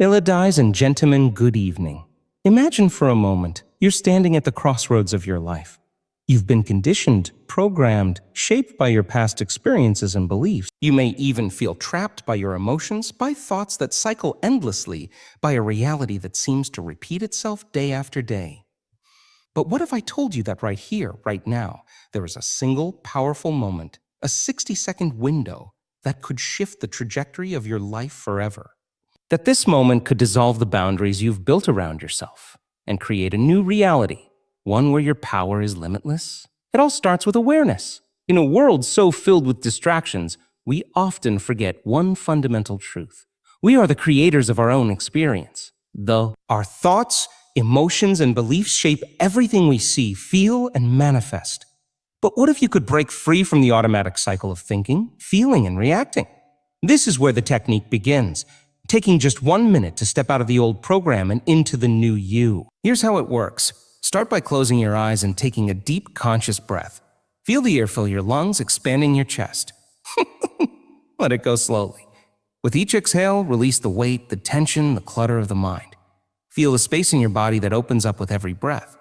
Ladies and gentlemen, good evening. Imagine for a moment you're standing at the crossroads of your life. You've been conditioned, programmed, shaped by your past experiences and beliefs. You may even feel trapped by your emotions, by thoughts that cycle endlessly, by a reality that seems to repeat itself day after day. But what if I told you that right here, right now, there is a single powerful moment, a 60-second window that could shift the trajectory of your life forever? That this moment could dissolve the boundaries you've built around yourself and create a new reality, one where your power is limitless? It all starts with awareness. In a world so filled with distractions, we often forget one fundamental truth. We are the creators of our own experience. Our thoughts, emotions, and beliefs shape everything we see, feel, and manifest. But what if you could break free from the automatic cycle of thinking, feeling, and reacting? This is where the technique begins. Taking just 1 minute to step out of the old program and into the new you. Here's how it works. Start by closing your eyes and taking a deep, conscious breath. Feel the air fill your lungs, expanding your chest. Let it go slowly. With each exhale, release the weight, the tension, the clutter of the mind. Feel the space in your body that opens up with every breath.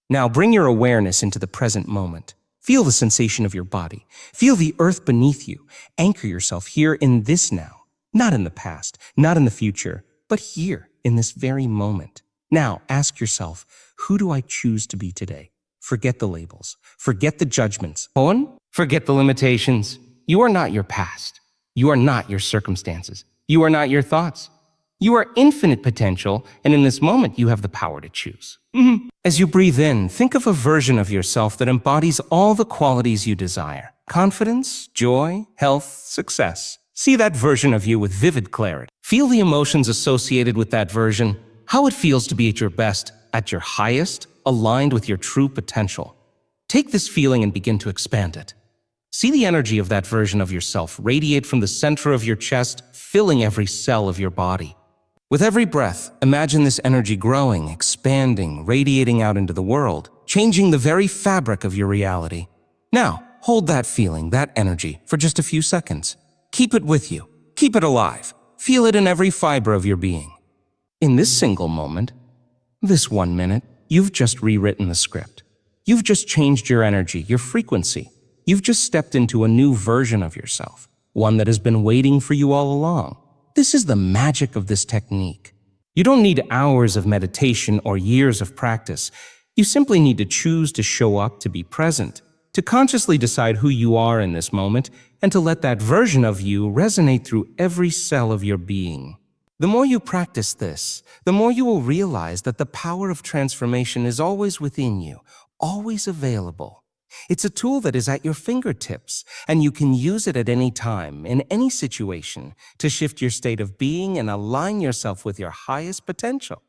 Now bring your awareness into the present moment. Feel the sensation of your body. Feel the earth beneath you. Anchor yourself here in this now. Not in the past, not in the future, but here, in this very moment. Now, ask yourself, who do I choose to be today? Forget the labels. Forget the judgments. Forget the limitations. You are not your past. You are not your circumstances. You are not your thoughts. You are infinite potential, and in this moment, you have the power to choose. As you breathe in, think of a version of yourself that embodies all the qualities you desire. Confidence, joy, health, success. See that version of you with vivid clarity. Feel the emotions associated with that version, how it feels to be at your best, at your highest, aligned with your true potential. Take this feeling and begin to expand it. See the energy of that version of yourself radiate from the center of your chest, filling every cell of your body. With every breath, imagine this energy growing, expanding, radiating out into the world, changing the very fabric of your reality. Now, hold that feeling, that energy, for just a few seconds. Keep it with you. Keep it alive. Feel it in every fiber of your being. In this single moment, this 1 minute, you've just rewritten the script. You've just changed your energy, your frequency. You've just stepped into a new version of yourself, one that has been waiting for you all along. This is the magic of this technique. You don't need hours of meditation or years of practice. You simply need to choose to show up, to be present, to consciously decide who you are in this moment, and to let that version of you resonate through every cell of your being. The more you practice this, the more you will realize that the power of transformation is always within you, always available. It's a tool that is at your fingertips, and you can use it at any time, in any situation, to shift your state of being and align yourself with your highest potential.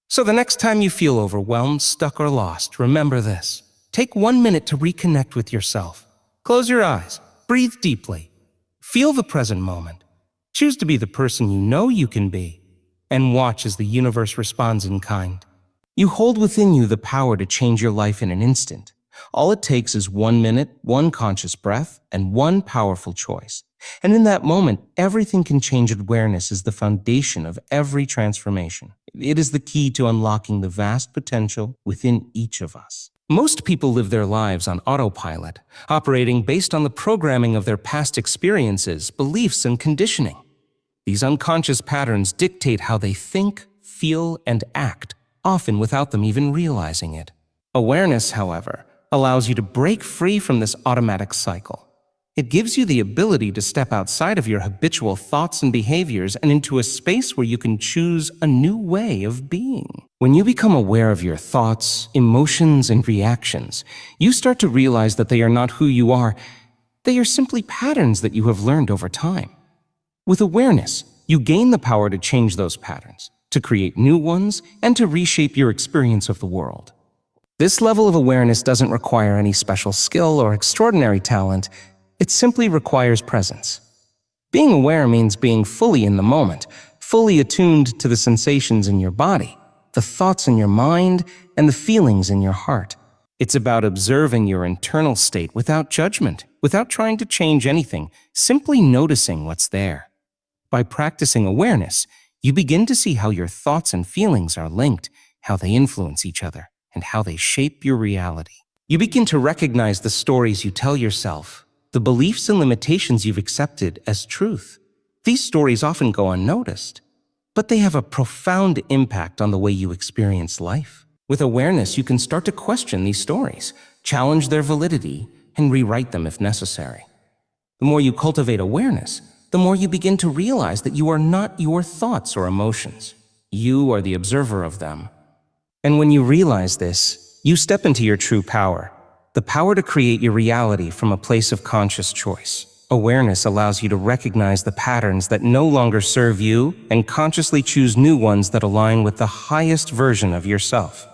So the next time you feel overwhelmed, stuck, or lost, remember this. Take 1 minute to reconnect with yourself. Close your eyes. Breathe deeply. Feel the present moment. Choose to be the person you know you can be, and watch as the universe responds in kind. You hold within you the power to change your life in an instant. All it takes is 1 minute, one conscious breath, and one powerful choice. And in that moment, everything can change. Awareness is the foundation of every transformation. It is the key to unlocking the vast potential within each of us. Most people live their lives on autopilot, operating based on the programming of their past experiences, beliefs, and conditioning. These unconscious patterns dictate how they think, feel, and act, often without them even realizing it. Awareness, however, allows you to break free from this automatic cycle. It gives you the ability to step outside of your habitual thoughts and behaviors and into a space where you can choose a new way of being. When you become aware of your thoughts, emotions, and reactions, you start to realize that they are not who you are. They are simply patterns that you have learned over time. With awareness, you gain the power to change those patterns, to create new ones, and to reshape your experience of the world. This level of awareness doesn't require any special skill or extraordinary talent. It simply requires presence. Being aware means being fully in the moment, fully attuned to the sensations in your body, the thoughts in your mind, and the feelings in your heart. It's about observing your internal state without judgment, without trying to change anything, simply noticing what's there. By practicing awareness, You begin to see how your thoughts and feelings are linked, how they influence each other, and how they shape your reality. You begin to recognize the stories you tell yourself, the beliefs and limitations you've accepted as truth. These stories often go unnoticed, but they have a profound impact on the way you experience life. With awareness, you can start to question these stories, challenge their validity, and rewrite them if necessary. The more you cultivate awareness, the more you begin to realize that you are not your thoughts or emotions. You are the observer of them. And when you realize this, you step into your true power, the power to create your reality from a place of conscious choice. Awareness allows you to recognize the patterns that no longer serve you and consciously choose new ones that align with the highest version of yourself.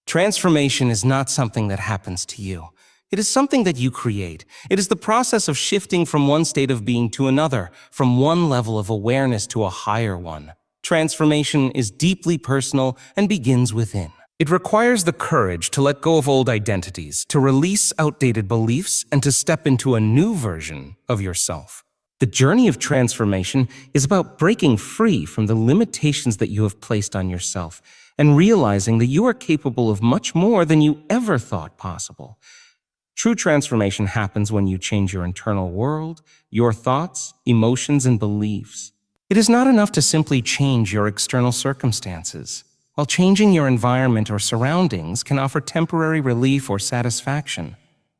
Transformation is not something that happens to you. It is something that you create. It is the process of shifting from one state of being to another, from one level of awareness to a higher one. Transformation is deeply personal and begins within. It requires the courage to let go of old identities, to release outdated beliefs, and to step into a new version of yourself. The journey of transformation is about breaking free from the limitations that you have placed on yourself and realizing that you are capable of much more than you ever thought possible. True transformation happens when you change your internal world, your thoughts, emotions, and beliefs. It is not enough to simply change your external circumstances. While changing your environment or surroundings can offer temporary relief or satisfaction,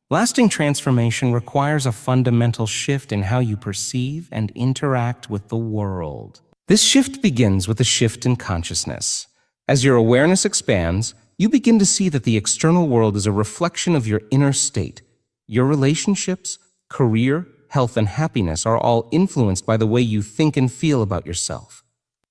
lasting transformation requires a fundamental shift in how you perceive and interact with the world. This shift begins with a shift in consciousness. As your awareness expands, you begin to see that the external world is a reflection of your inner state. Your relationships, career, health, and happiness are all influenced by the way you think and feel about yourself.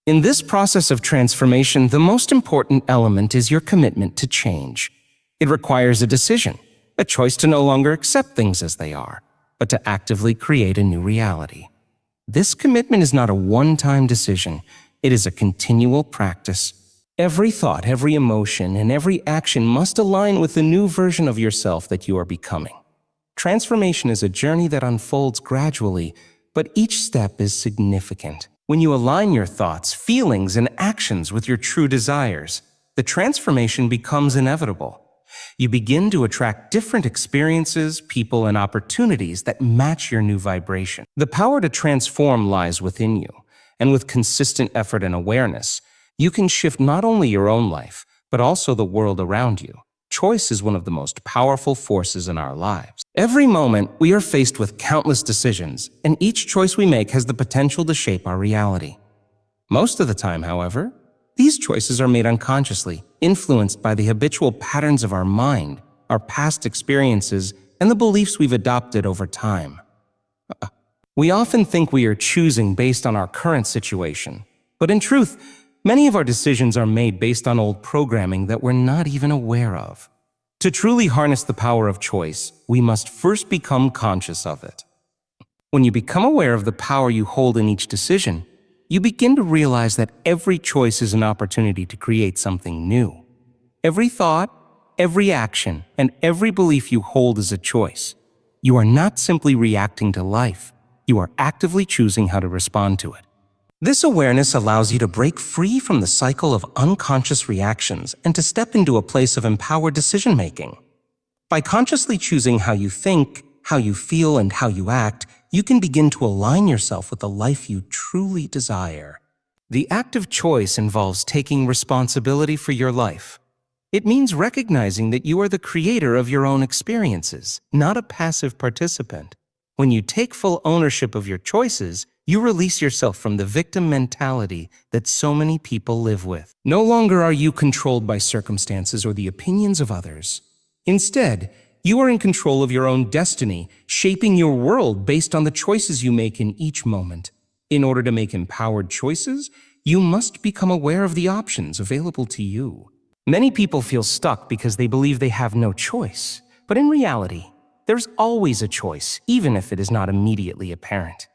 In this process of transformation, the most important element is your commitment to change. It requires a decision, a choice to no longer accept things as they are, but to actively create a new reality. This commitment is not a one-time decision. It is a continual practice. Every thought, every emotion, and every action must align with the new version of yourself that you are becoming. Transformation is a journey that unfolds gradually, but each step is significant. When you align your thoughts, feelings, and actions with your true desires, the transformation becomes inevitable. You begin to attract different experiences, people, and opportunities that match your new vibration. The power to transform lies within you, and with consistent effort and awareness, you can shift not only your own life, but also the world around you. Choice is one of the most powerful forces in our lives. Every moment, we are faced with countless decisions, and each choice we make has the potential to shape our reality. Most of the time, however, these choices are made unconsciously, influenced by the habitual patterns of our mind, our past experiences, and the beliefs we've adopted over time. We often think we are choosing based on our current situation, but in truth, many of our decisions are made based on old programming that we're not even aware of. To truly harness the power of choice, we must first become conscious of it. When you become aware of the power you hold in each decision, you begin to realize that every choice is an opportunity to create something new. Every thought, every action, and every belief you hold is a choice. You are not simply reacting to life. You are actively choosing how to respond to it. This awareness allows you to break free from the cycle of unconscious reactions and to step into a place of empowered decision-making. By consciously choosing how you think, how you feel, and how you act, you can begin to align yourself with the life you truly desire. The act of choice involves taking responsibility for your life. It means recognizing that you are the creator of your own experiences, not a passive participant. When you take full ownership of your choices, you release yourself from the victim mentality that so many people live with. No longer are you controlled by circumstances or the opinions of others. Instead, you are in control of your own destiny, shaping your world based on the choices you make in each moment. In order to make empowered choices, you must become aware of the options available to you. Many people feel stuck because they believe they have no choice. But in reality, there's always a choice, even if it is not immediately apparent.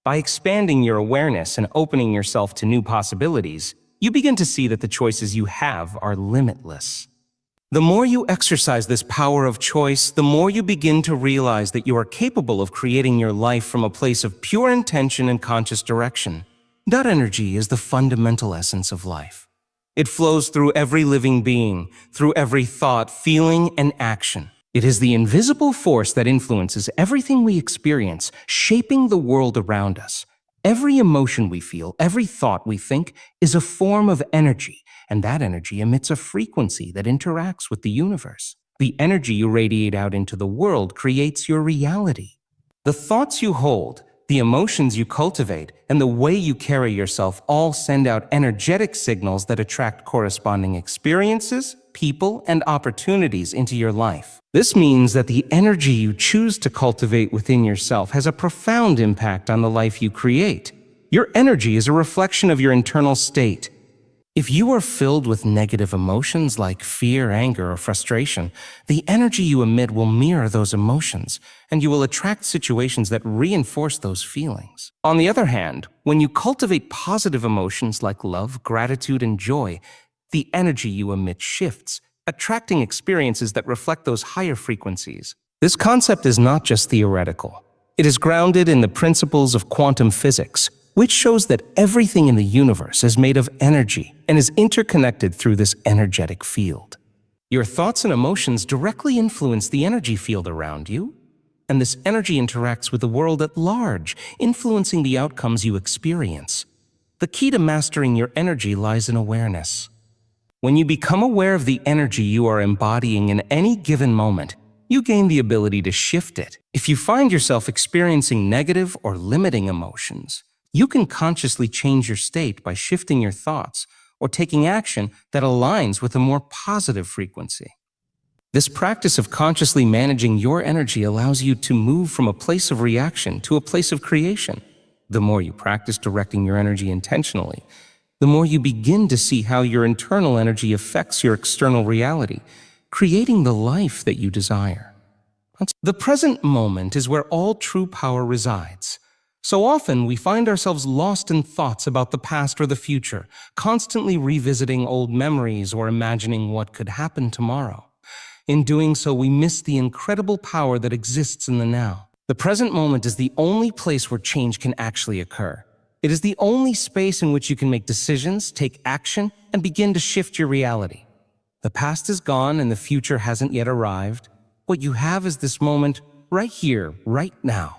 By expanding your awareness and opening yourself to new possibilities, you begin to see that the choices you have are limitless. The more you exercise this power of choice, the more you begin to realize that you are capable of creating your life from a place of pure intention and conscious direction. That energy is the fundamental essence of life. It flows through every living being, through every thought, feeling, and action. It is the invisible force that influences everything we experience, shaping the world around us. Every emotion we feel, every thought we think, is a form of energy, and that energy emits a frequency that interacts with the universe. The energy you radiate out into the world creates your reality. The thoughts you hold, the emotions you cultivate, and the way you carry yourself all send out energetic signals that attract corresponding experiences, people, and opportunities into your life. This means that the energy you choose to cultivate within yourself has a profound impact on the life you create. Your energy is a reflection of your internal state. If you are filled with negative emotions like fear, anger, or frustration, the energy you emit will mirror those emotions, and you will attract situations that reinforce those feelings. On the other hand, when you cultivate positive emotions like love, gratitude, and joy, the energy you emit shifts, attracting experiences that reflect those higher frequencies. This concept is not just theoretical. It is grounded in the principles of quantum physics, which shows that everything in the universe is made of energy and is interconnected through this energetic field. Your thoughts and emotions directly influence the energy field around you, and this energy interacts with the world at large, influencing the outcomes you experience. The key to mastering your energy lies in awareness. When you become aware of the energy you are embodying in any given moment, you gain the ability to shift it. If you find yourself experiencing negative or limiting emotions, you can consciously change your state by shifting your thoughts or taking action that aligns with a more positive frequency. This practice of consciously managing your energy allows you to move from a place of reaction to a place of creation. The more you practice directing your energy intentionally, the more you begin to see how your internal energy affects your external reality, creating the life that you desire. The present moment is where all true power resides. So often, we find ourselves lost in thoughts about the past or the future, constantly revisiting old memories or imagining what could happen tomorrow. In doing so, we miss the incredible power that exists in the now. The present moment is the only place where change can actually occur. It is the only space in which you can make decisions, take action, and begin to shift your reality. The past is gone and the future hasn't yet arrived. What you have is this moment right here, right now.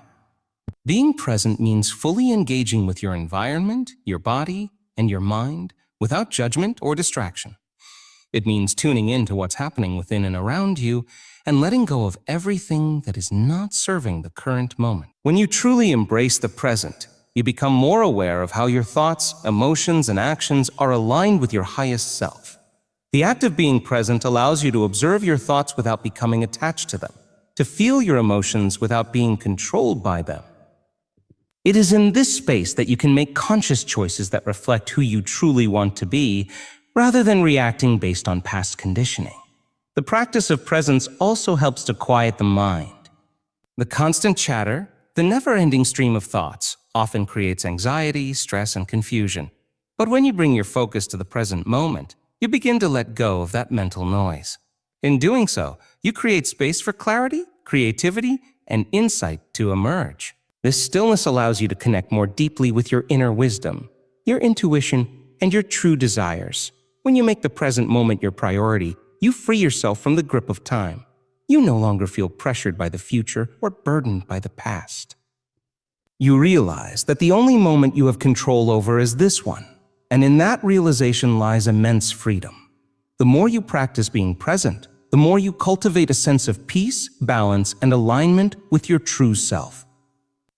Being present means fully engaging with your environment, your body, and your mind without judgment or distraction. It means tuning in to what's happening within and around you and letting go of everything that is not serving the current moment. When you truly embrace the present, you become more aware of how your thoughts, emotions, and actions are aligned with your highest self. The act of being present allows you to observe your thoughts without becoming attached to them, to feel your emotions without being controlled by them. It is in this space that you can make conscious choices that reflect who you truly want to be, rather than reacting based on past conditioning. The practice of presence also helps to quiet the mind. The constant chatter, the never-ending stream of thoughts, often creates anxiety, stress, and confusion. But when you bring your focus to the present moment, you begin to let go of that mental noise. In doing so, you create space for clarity, creativity, and insight to emerge. This stillness allows you to connect more deeply with your inner wisdom, your intuition, and your true desires. When you make the present moment your priority, you free yourself from the grip of time. You no longer feel pressured by the future or burdened by the past. You realize that the only moment you have control over is this one, and in that realization lies immense freedom. The more you practice being present, the more you cultivate a sense of peace, balance, and alignment with your true self.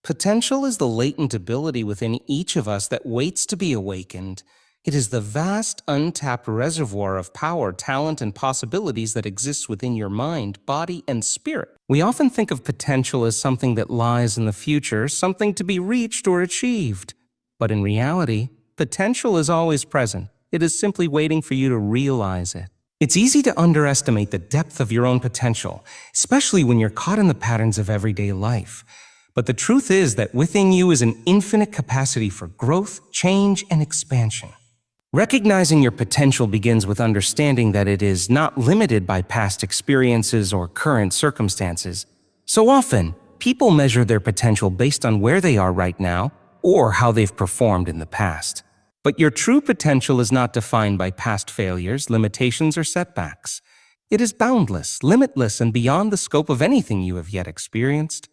Potential is the latent ability within each of us that waits to be awakened. It is the vast, untapped reservoir of power, talent, and possibilities that exists within your mind, body, and spirit. We often think of potential as something that lies in the future, something to be reached or achieved. But in reality, potential is always present. It is simply waiting for you to realize it. It's easy to underestimate the depth of your own potential, especially when you're caught in the patterns of everyday life. But the truth is that within you is an infinite capacity for growth, change, and expansion. Recognizing your potential begins with understanding that it is not limited by past experiences or current circumstances. So often, people measure their potential based on where they are right now, or how they've performed in the past. But your true potential is not defined by past failures, limitations, or setbacks. It is boundless, limitless, and beyond the scope of anything you have yet experienced.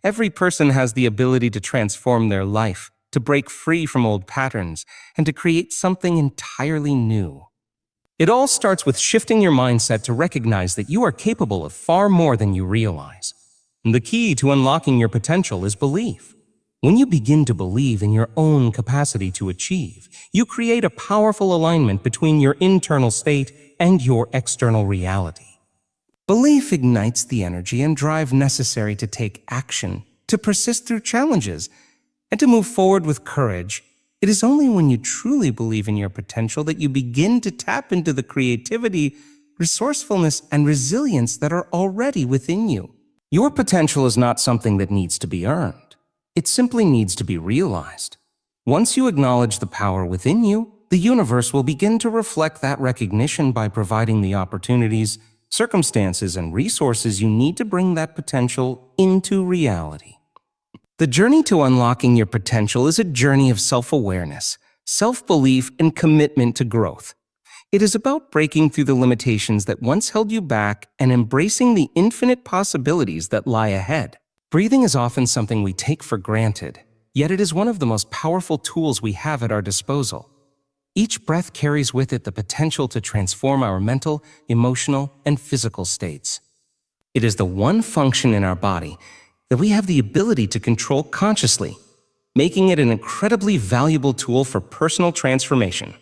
Every person has the ability to transform their life, to break free from old patterns, and to create something entirely new. It all starts with shifting your mindset to recognize that you are capable of far more than you realize. And the key to unlocking your potential is belief. When you begin to believe in your own capacity to achieve, you create a powerful alignment between your internal state and your external reality. Belief ignites the energy and drive necessary to take action, to persist through challenges, and to move forward with courage. It is only when you truly believe in your potential that you begin to tap into the creativity, resourcefulness, and resilience that are already within you. Your potential is not something that needs to be earned. It simply needs to be realized. Once you acknowledge the power within you, the universe will begin to reflect that recognition by providing the opportunities, circumstances, and resources you need to bring that potential into reality. The journey to unlocking your potential is a journey of self-awareness, self-belief, and commitment to growth. It is about breaking through the limitations that once held you back and embracing the infinite possibilities that lie ahead. Breathing is often something we take for granted, yet it is one of the most powerful tools we have at our disposal. Each breath carries with it the potential to transform our mental, emotional, and physical states. It is the one function in our body that we have the ability to control consciously, making it an incredibly valuable tool for personal transformation.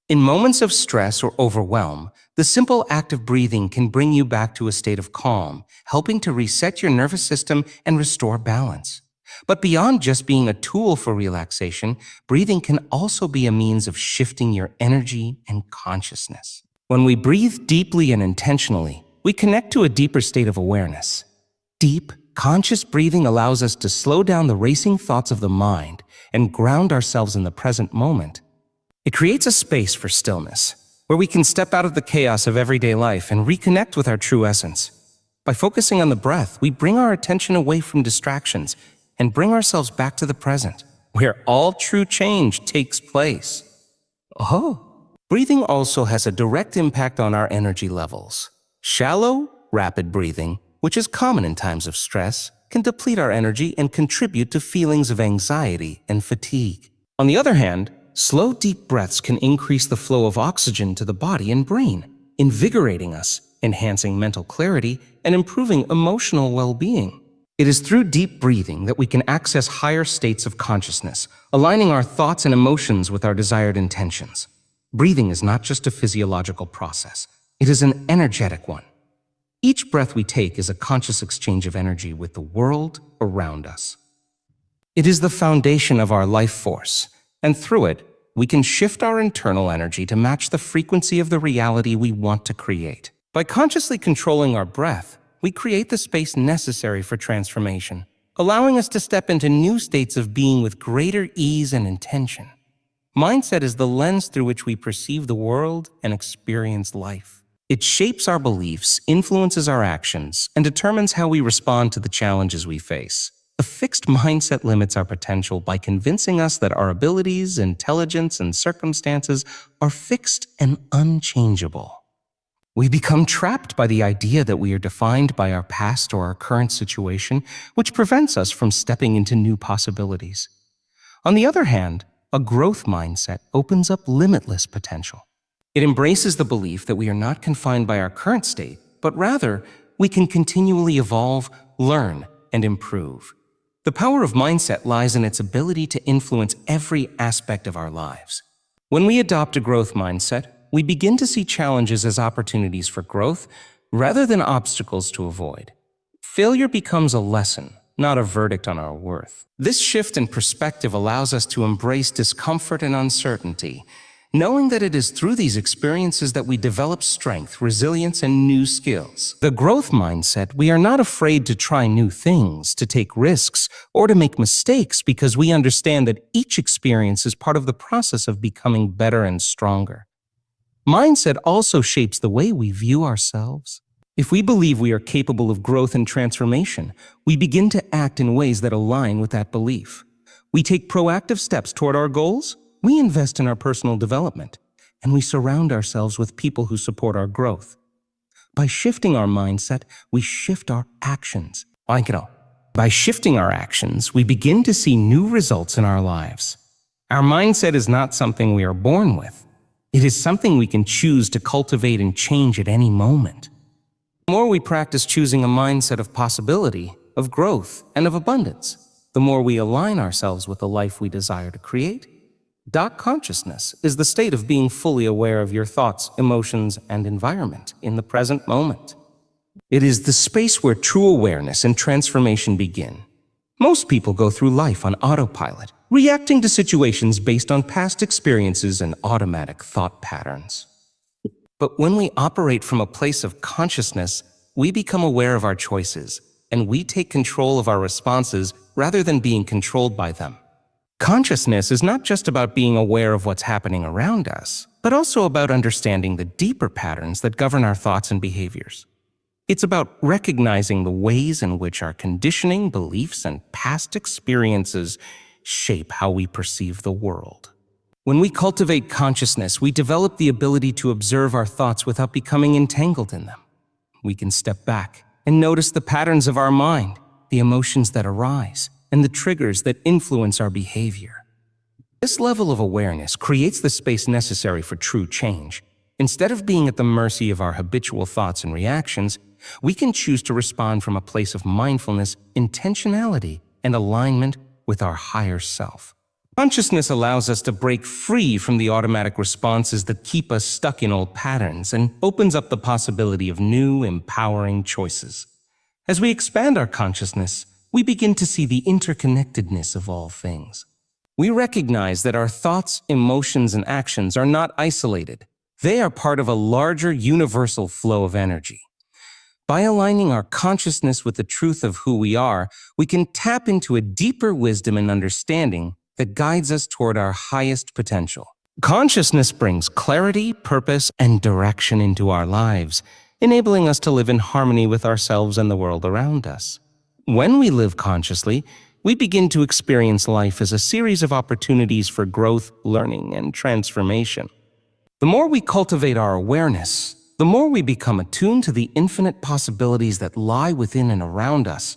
In moments of stress or overwhelm, the simple act of breathing can bring you back to a state of calm, helping to reset your nervous system and restore balance. But beyond just being a tool for relaxation, breathing can also be a means of shifting your energy and consciousness. When we breathe deeply and intentionally, we connect to a deeper state of awareness. Deep, conscious breathing allows us to slow down the racing thoughts of the mind and ground ourselves in the present moment. It creates a space for stillness, where we can step out of the chaos of everyday life and reconnect with our true essence. By focusing on the breath, we bring our attention away from distractions and bring ourselves back to the present, where all true change takes place. Breathing also has a direct impact on our energy levels. Shallow, rapid breathing, which is common in times of stress, can deplete our energy and contribute to feelings of anxiety and fatigue. On the other hand, slow, deep breaths can increase the flow of oxygen to the body and brain, invigorating us, enhancing mental clarity, and improving emotional well-being. It is through deep breathing that we can access higher states of consciousness, aligning our thoughts and emotions with our desired intentions. Breathing is not just a physiological process, it is an energetic one. Each breath we take is a conscious exchange of energy with the world around us. It is the foundation of our life force, and through it, we can shift our internal energy to match the frequency of the reality we want to create. By consciously controlling our breath, we create the space necessary for transformation, allowing us to step into new states of being with greater ease and intention. Mindset is the lens through which we perceive the world and experience life. It shapes our beliefs, influences our actions, and determines how we respond to the challenges we face. A fixed mindset limits our potential by convincing us that our abilities, intelligence, and circumstances are fixed and unchangeable. We become trapped by the idea that we are defined by our past or our current situation, which prevents us from stepping into new possibilities. On the other hand, a growth mindset opens up limitless potential. It embraces the belief that we are not confined by our current state, but rather, we can continually evolve, learn, and improve. The power of mindset lies in its ability to influence every aspect of our lives. When we adopt a growth mindset, we begin to see challenges as opportunities for growth rather than obstacles to avoid. Failure becomes a lesson, not a verdict on our worth. This shift in perspective allows us to embrace discomfort and uncertainty, knowing that it is through these experiences that we develop strength, resilience, and new skills. The growth mindset, we are not afraid to try new things, to take risks, or to make mistakes because we understand that each experience is part of the process of becoming better and stronger. Mindset also shapes the way we view ourselves. If we believe we are capable of growth and transformation, we begin to act in ways that align with that belief. We take proactive steps toward our goals, we invest in our personal development, and we surround ourselves with people who support our growth. By shifting our mindset, we shift our actions. By shifting our actions, we begin to see new results in our lives. Our mindset is not something we are born with. It is something we can choose to cultivate and change at any moment. The more we practice choosing a mindset of possibility, of growth, and of abundance, the more we align ourselves with the life we desire to create. Consciousness is the state of being fully aware of your thoughts, emotions, and environment in the present moment. It is the space where true awareness and transformation begin. Most people go through life on autopilot, reacting to situations based on past experiences and automatic thought patterns. But when we operate from a place of consciousness, we become aware of our choices, and we take control of our responses rather than being controlled by them. Consciousness is not just about being aware of what's happening around us, but also about understanding the deeper patterns that govern our thoughts and behaviors. It's about recognizing the ways in which our conditioning, beliefs, and past experiences shape how we perceive the world. When we cultivate consciousness, we develop the ability to observe our thoughts without becoming entangled in them. We can step back and notice the patterns of our mind, the emotions that arise, and the triggers that influence our behavior. This level of awareness creates the space necessary for true change. Instead of being at the mercy of our habitual thoughts and reactions, we can choose to respond from a place of mindfulness, intentionality, and alignment with our higher self. Consciousness allows us to break free from the automatic responses that keep us stuck in old patterns and opens up the possibility of new, empowering choices. As we expand our consciousness, we begin to see the interconnectedness of all things. We recognize that our thoughts, emotions, and actions are not isolated. They are part of a larger, universal flow of energy. By aligning our consciousness with the truth of who we are, we can tap into a deeper wisdom and understanding that guides us toward our highest potential. Consciousness brings clarity, purpose, and direction into our lives, enabling us to live in harmony with ourselves and the world around us. When we live consciously, we begin to experience life as a series of opportunities for growth, learning, and transformation. The more we cultivate our awareness, the more we become attuned to the infinite possibilities that lie within and around us.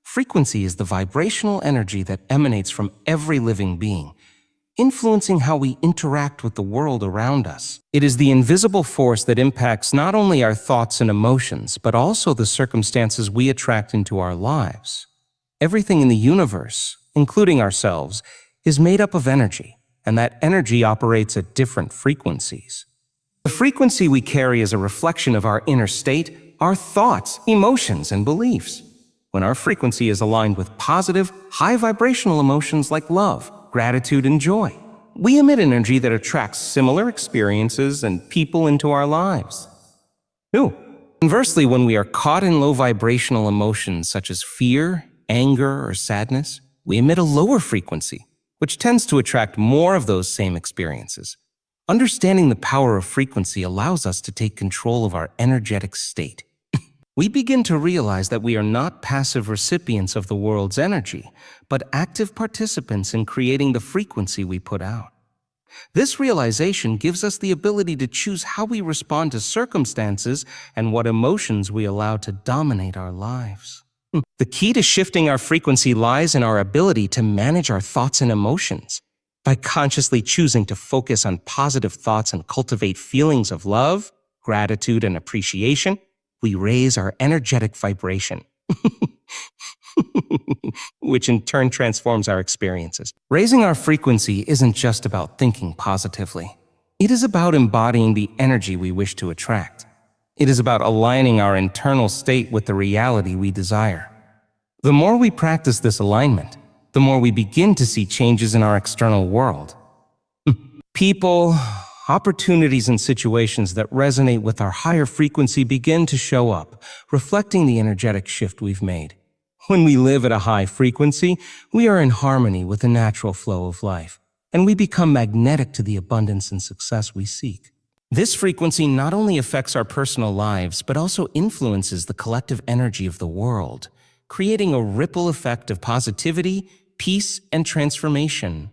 Frequency is the vibrational energy that emanates from every living being, influencing how we interact with the world around us. It is the invisible force that impacts not only our thoughts and emotions, but also the circumstances we attract into our lives. Everything in the universe, including ourselves, is made up of energy, and that energy operates at different frequencies. The frequency we carry is a reflection of our inner state, our thoughts, emotions, and beliefs. When our frequency is aligned with positive, high vibrational emotions like love, gratitude, and joy, we emit energy that attracts similar experiences and people into our lives. Conversely, when we are caught in low vibrational emotions such as fear, anger, or sadness, we emit a lower frequency, which tends to attract more of those same experiences. Understanding the power of frequency allows us to take control of our energetic state. We begin to realize that we are not passive recipients of the world's energy, but active participants in creating the frequency we put out. This realization gives us the ability to choose how we respond to circumstances and what emotions we allow to dominate our lives. The key to shifting our frequency lies in our ability to manage our thoughts and emotions. By consciously choosing to focus on positive thoughts and cultivate feelings of love, gratitude, and appreciation, we raise our energetic vibration, which in turn transforms our experiences. Raising our frequency isn't just about thinking positively. It is about embodying the energy we wish to attract. It is about aligning our internal state with the reality we desire. The more we practice this alignment, the more we begin to see changes in our external world. People, opportunities, and situations that resonate with our higher frequency begin to show up, reflecting the energetic shift we've made. When we live at a high frequency, we are in harmony with the natural flow of life, and we become magnetic to the abundance and success we seek. This frequency not only affects our personal lives, but also influences the collective energy of the world, creating a ripple effect of positivity, peace and transformation.